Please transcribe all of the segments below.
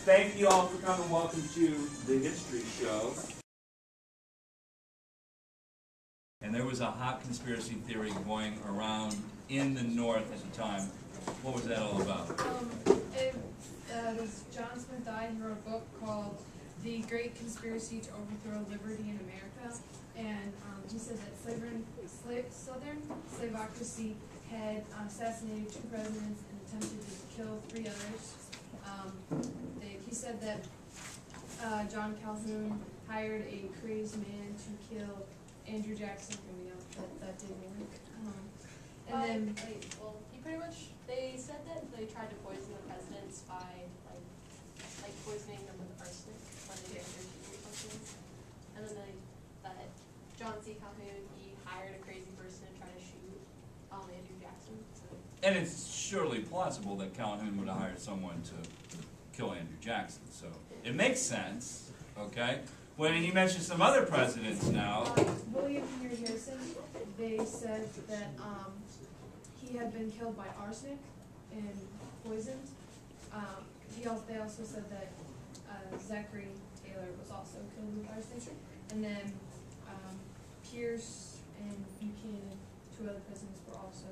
thank you all for coming. Welcome to the History Show. And there was a hot conspiracy theory going around in the North at the time. What was that all about? John Smith died. He wrote a book called The Great Conspiracy to Overthrow Liberty in America. And he said that Southern slaveocracy had assassinated 2 presidents and attempted to kill 3 others. He said that John Calhoun hired a crazed man to kill Andrew Jackson. And we know that didn't work. And then, they said that they tried to poison the presidents by like poisoning them with arsenic when they did their TV functions. And then that John C. Calhoun, he hired a crazy person to try to shoot Andrew Jackson. So. And it's surely plausible that Calhoun would have hired someone to kill Andrew Jackson. So it makes sense, okay? When he mentioned some other presidents now. William Henry Harrison, they said that he had been killed by arsenic and poisoned. They also said that Zachary Taylor was also killed with arsenic. And then Pierce and Buchanan, 2 other presidents, were also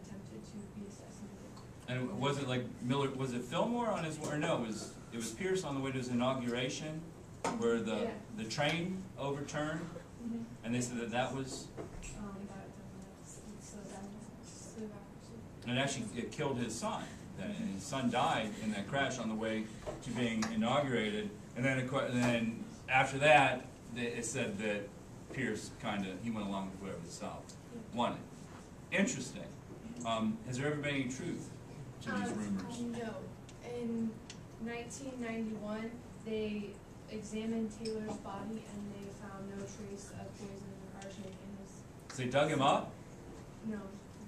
attempted to be assassinated. And was it like Miller? Was it Fillmore on his? Or no, it was Pierce on the way to his inauguration, where the train overturned, and they said that was. And actually, it killed his son. And his son died in that crash on the way to being inaugurated. And then after that, it said that Pierce he went along with whatever the South wanted. Interesting. Has there ever been any truth to these rumors? No. In 1991, they examined Taylor's body and they found no trace of poison or arsenic in his. So they dug him up? No.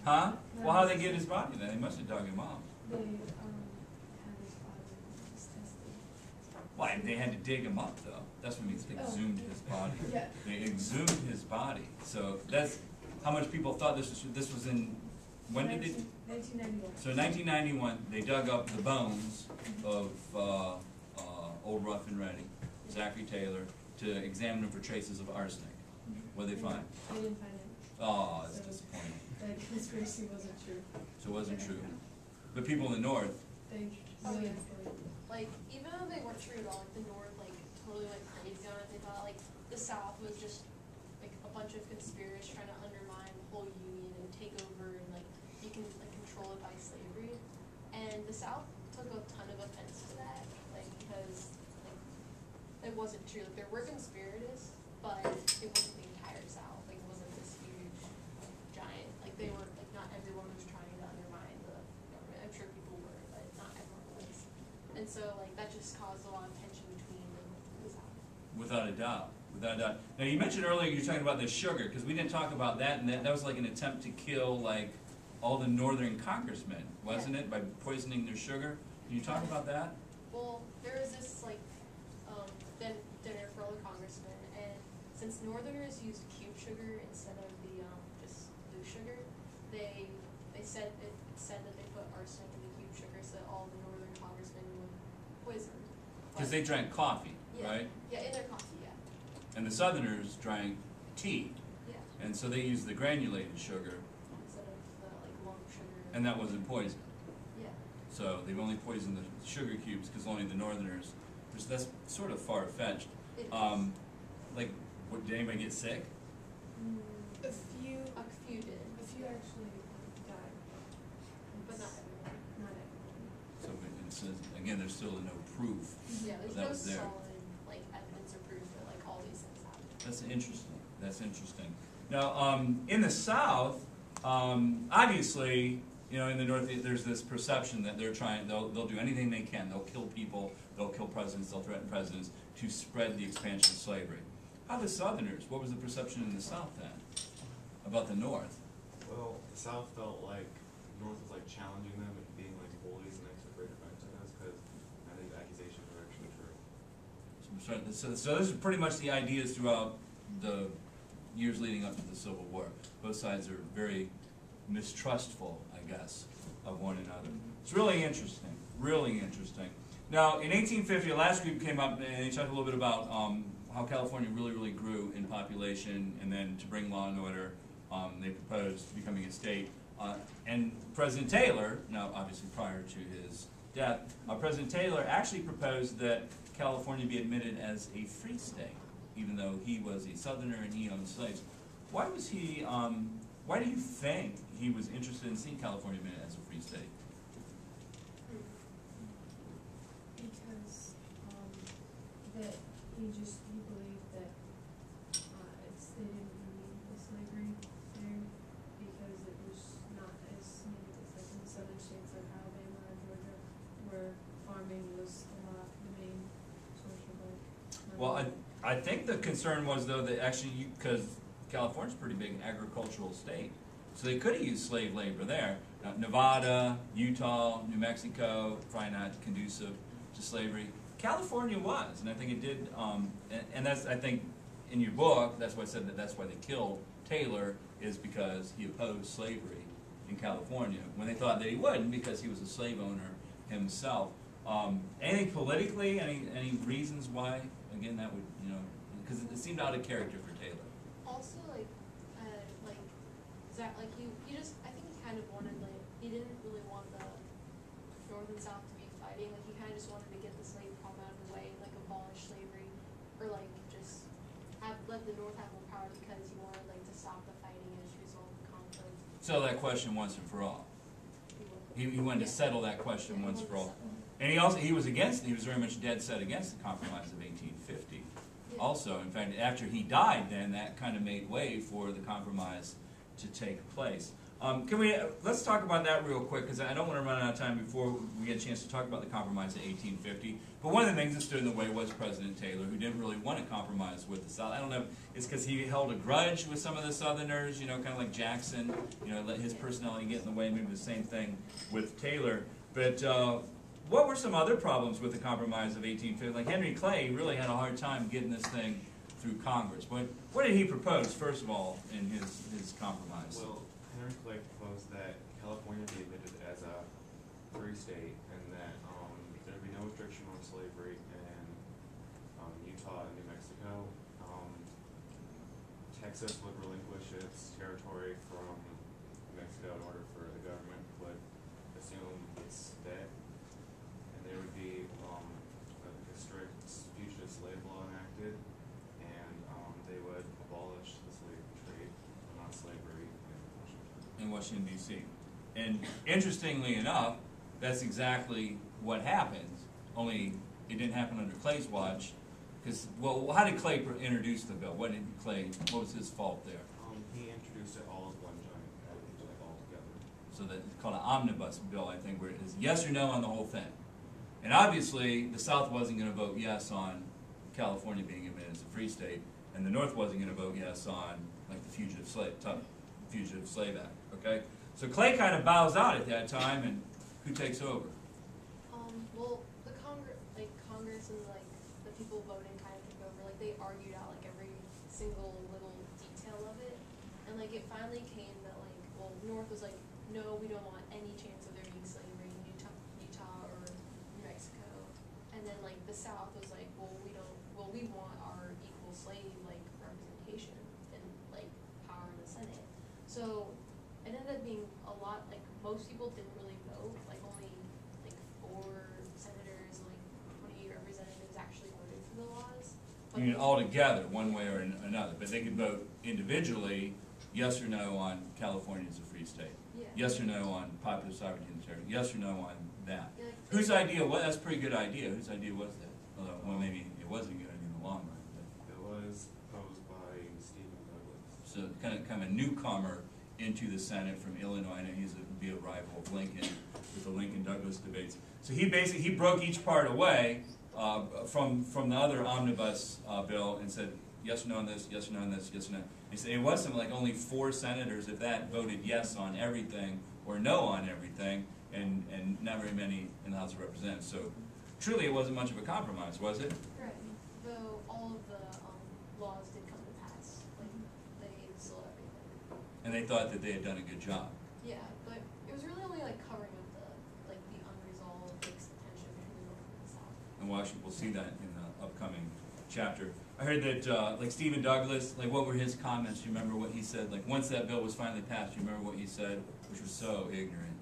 Huh? No. Well, how did they get his body then? They must have dug him up. They had his body tested. Why? They had to dig him up, though. That's what means exhumed his body. Yeah. They exhumed his body. So that's how much people thought this was in. When did they? 1991. So in 1991, they dug up the bones of old Rough and Ready, Zachary Taylor, to examine them for traces of arsenic. What did they find? They didn't find it. Oh, that's disappointing. The conspiracy wasn't true. So it wasn't true. But people in the North. They really like, even though they weren't true at all, like the North totally went crazy on it. They thought the South was just a bunch of conspirators trying to undermine the whole Union and take over, and you can control it by slavery. And the South took a ton of offense to that, because it wasn't true. There were conspirators, but it wasn't the entire South. It wasn't this huge giant. They were not everyone was trying to undermine the government. I'm sure people were, but not everyone was. And so that just caused a lot of tension between the North and the South. Without a doubt. Without a doubt. Now you mentioned earlier you're talking about the sugar, because we didn't talk about that, and that was an attempt to kill all the northern congressmen, wasn't it? By poisoning their sugar. Can you talk about that? Well, there was this dinner for all the congressmen, and since Northerners used cube sugar instead of the just blue sugar, they said that they put arsenic in the cube sugar so that all the Northern congressmen would poison. Because they drank coffee, right? Yeah, in their coffee, yeah. And the Southerners drank tea. Yeah. And so they used the granulated sugar. Instead of the lump sugar. And that wasn't poison. Yeah. So they've only poisoned the sugar cubes because only the Northerners. That's sort of far-fetched. Did anybody get sick? A few did. A few actually died. But not everyone. Not everyone. So it says, again, there's still no proof. Yeah, there's that no was there. solid evidence or proof that all these things happened. That's interesting. That's interesting. Now, in the South, obviously, in the North, there's this perception that they'll do anything they can. They'll kill people, they'll kill presidents, they'll threaten presidents to spread the expansion of slavery. How the Southerners? What was the perception in the South then about the North? Well, the South felt like the North was challenging them and being bullies and extra great effects on us, because I think the accusations were actually true. So this is pretty much the ideas throughout the years leading up to the Civil War. Both sides are very mistrustful, I guess, of one another. It's really interesting, really interesting. Now, in 1850, the last group came up and they talked a little bit about how California really grew in population, and then to bring law and order, they proposed becoming a state. And President Taylor, now obviously prior to his death, President Taylor actually proposed that California be admitted as a free state, even though he was a Southerner and he owned slaves. Why was he? Why do you think he was interested in seeing California admitted as a free state? Because that he believed that they didn't need the slavery there because it was not as needed as like in the southern states like Alabama or Georgia, where farming was a lot the main source of like money. Well, I think the concern was though that actually because California's a pretty big agricultural state, so they could have used slave labor there. Nevada, Utah, New Mexico, probably not conducive to slavery. California was, and I think it did, and that's, I think, in your book, that's why I said that that's why they killed Taylor, is because he opposed slavery in California, when they thought that he wouldn't, because he was a slave owner himself. Anything politically, any reasons why, again, that would, you know, because it seemed out of character for Taylor. Also, like Zach, like he just, I think he kind of wanted, like, he didn't really want the North and South to be fighting. Like, he kind of just wanted to get the slave problem out of the way, like abolish slavery, or like just let the North have more power because he wanted like to stop the fighting and just resolve the conflict. So that question once and for all. He wanted to settle that question Yeah, once he for all. wanted to And he was very much dead set against the Compromise of 1850. Yeah. Also, in fact, after he died, then that kind of made way for the compromise to take place. Let's talk about that real quick, because I don't want to run out of time before we get a chance to talk about the compromise of 1850. But one of the things that stood in the way was President Taylor, who didn't really want to compromise with the South. I don't know if it's because he held a grudge with some of the Southerners, you know, kind of like Jackson, you know, let his personality get in the way, maybe the same thing with Taylor. But what were some other problems with the compromise of 1850? Like Henry Clay really had a hard time getting this thing through Congress. What did he propose, first of all, in his compromise? Well, Henry Clay proposed that California be admitted as a free state, and that there would be no restriction on slavery in Utah and New Mexico. Texas would relinquish its territory from New Mexico in order for the government would assume its debt, and there would be a strict fugitive slave law enacted, and they would abolish the slave trade, not slavery, in Washington, D.C. And interestingly enough, that's exactly what happened, only it didn't happen under Clay's watch. Because, well, how did Clay introduce the bill? What was his fault there? He introduced it all as one giant package, like all together. So that's called an omnibus bill, I think, where it is yes or no on the whole thing. And obviously, the South wasn't going to vote yes on California being admitted as a free state, and the North wasn't going to vote yes on, like, the Fugitive Slave Act, okay? So Clay kind of bows out at that time, and who takes over? Well, the Congress and like the people voting kind of took over. Like they argued out like every single little detail of it, and like it finally came that like, well, North was like, no, we don't want any chance of there being slavery in Utah or New Mexico, and then like the South was like, well, we want our equal slave like representation and like power in the Senate. So it ended up being a lot, like most people didn't really vote, like only like 4 senators and like 28 representatives actually voted for the laws. You mean all together, one way or another, but they could vote individually, yes or no on California as a free state. Yeah. Yes or no on popular sovereignty in the territory. Yes or no on that. Yeah, like, Whose idea was, that's a pretty good idea, whose idea was that? Although, well, maybe it wasn't good in the long run. It was proposed by Stephen Douglas. So kind of a newcomer into the Senate from Illinois. I know he's be a rival of Lincoln with the Lincoln-Douglas debates. So he broke each part away from the other omnibus bill and said yes or no on this, yes or no on this, yes or no. He said it was something like only 4 senators, if that, voted yes on everything or no on everything, and not very many in the House of Representatives. So truly, it wasn't much of a compromise, was it? right. Though all of the laws did come to pass, like they still everything. And they thought that they had done a good job. Yeah, but it was really only like covering up the unresolved like tension between the North and the South. Washington. We'll see that in the upcoming chapter. I heard that, like Stephen Douglas, like what were his comments? You remember what he said? Like once that bill was finally passed, you remember what he said, which was so ignorant.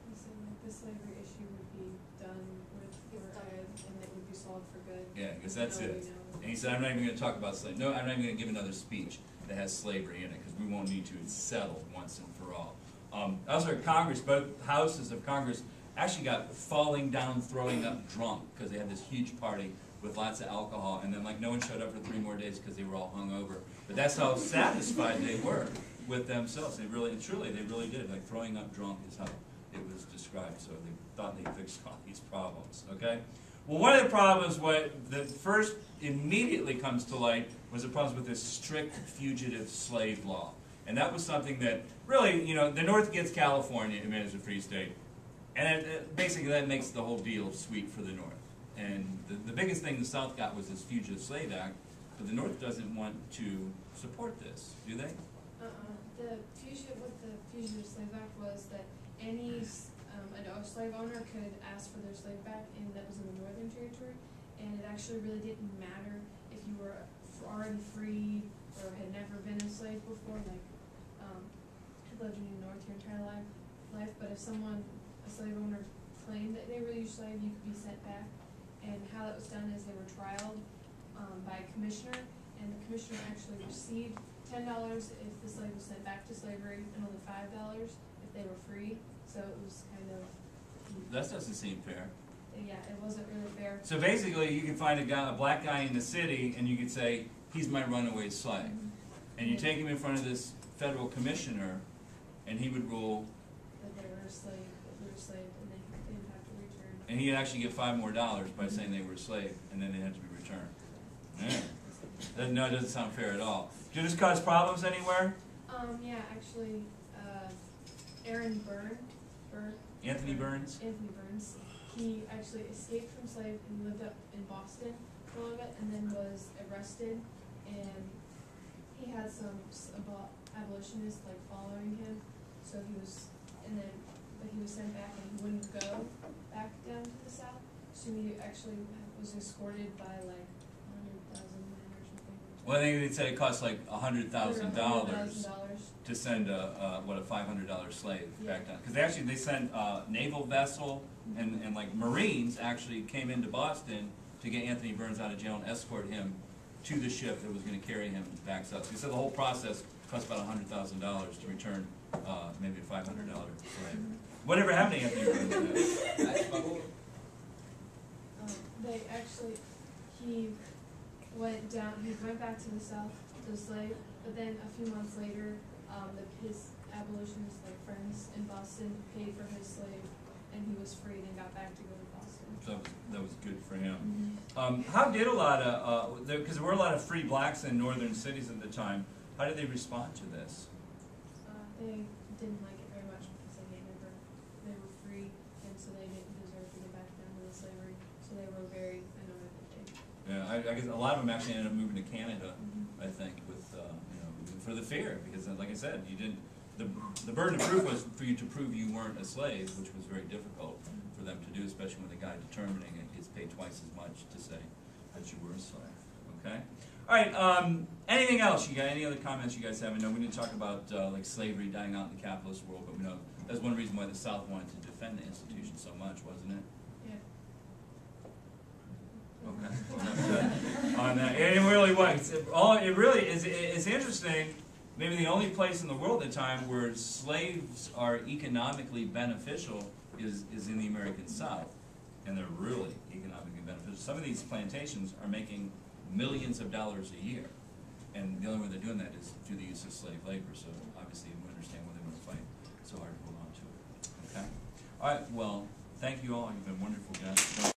He said like the slavery issue would be done with and it would be solved for good. Yeah, because that's No, it. we know. And he said, I'm not even going to talk about slavery. No, I'm not even going to give another speech that has slavery in it because we won't need to. It's settled once and for all. I also heard Congress, both houses of Congress actually got falling down, throwing up drunk because they had this huge party with lots of alcohol, and then like no one showed up for 3 more days because they were all hungover. But that's how satisfied they were with themselves. They really, truly, they really did. Like throwing up drunk is how it was described. So they thought they fixed all these problems. Okay. Well, one of the problems, what the first immediately comes to light, was the problems with this strict fugitive slave law. And that was something that really, you know, the North gets California as a free state. And basically that makes the whole deal sweet for the North. And the biggest thing the South got was this Fugitive Slave Act, but the North doesn't want to support this, do they? What the Fugitive Slave Act was that any a slave owner could ask for their slave back, and that was in the Northern Territory, and it actually really didn't matter if you were already free or had never been a slave before, like had lived in the North your entire life. But if a slave owner claimed that they were your slave, you could be sent back. And how that was done is they were trialed by a commissioner, and the commissioner actually received $10 if the slave was sent back to slavery, and only $5 if they were free. So it was kind of... That doesn't seem fair. Yeah, it wasn't really fair. So basically, you can find a black guy in the city, and you could say, he's my runaway slave. And you take him in front of this federal commissioner, and he would rule... That they were a slave, and they didn't have to return. And he'd actually get $5 more by saying they were a slave, and then they had to be returned. Yeah. No, it doesn't sound fair at all. Did this cause problems anywhere? Yeah, actually, Anthony Burns? Anthony Burns. He actually escaped from slave and lived up in Boston for a little bit, and then was arrested, and he had some abolitionists like following him. So he was, but he was sent back, and he wouldn't go back down to the South. So he actually was escorted by like 100,000 men or something. Well, I think they said it cost like $100,000 to send a $500 slave back down. Because they sent naval vessel and like Marines actually came into Boston to get Anthony Burns out of jail and escort him to the ship that was going to carry him back south. They said the whole process cost about $100,000 to return maybe a $500 slave. Whatever happened to Anthony Burns? He went back to the South to slave, but then a few months later, his abolitionist friends in Boston paid for his slave, and he was freed and got back to go to Boston. So that was good for him. How did a lot of, because there were a lot of free blacks in northern cities at the time, how did they respond to this? They didn't like it very much because they were free, and so they didn't deserve to go back down to the slavery. So they were very annoyed that they... Yeah, I guess a lot of them actually ended up moving to Canada, I think, with for the fear, because like I said, you didn't. The burden of proof was for you to prove you weren't a slave, which was very difficult for them to do, especially when the guy determining it is paid twice as much to say that you were a slave. Okay. All right. Anything else? You got any other comments you guys have? I know we didn't talk about like slavery dying out in the capitalist world, but we know that's one reason why the South wanted to defend the institution so much, wasn't it? Okay. On that, it really was. It really is. It's interesting. Maybe the only place in the world at the time where slaves are economically beneficial is in the American South, and they're really economically beneficial. Some of these plantations are making millions of dollars a year, and the only way they're doing that is through the use of slave labor. So obviously, we understand why they want to fight so hard to hold on to it. Okay. All right. Well, thank you all. You've been wonderful guys.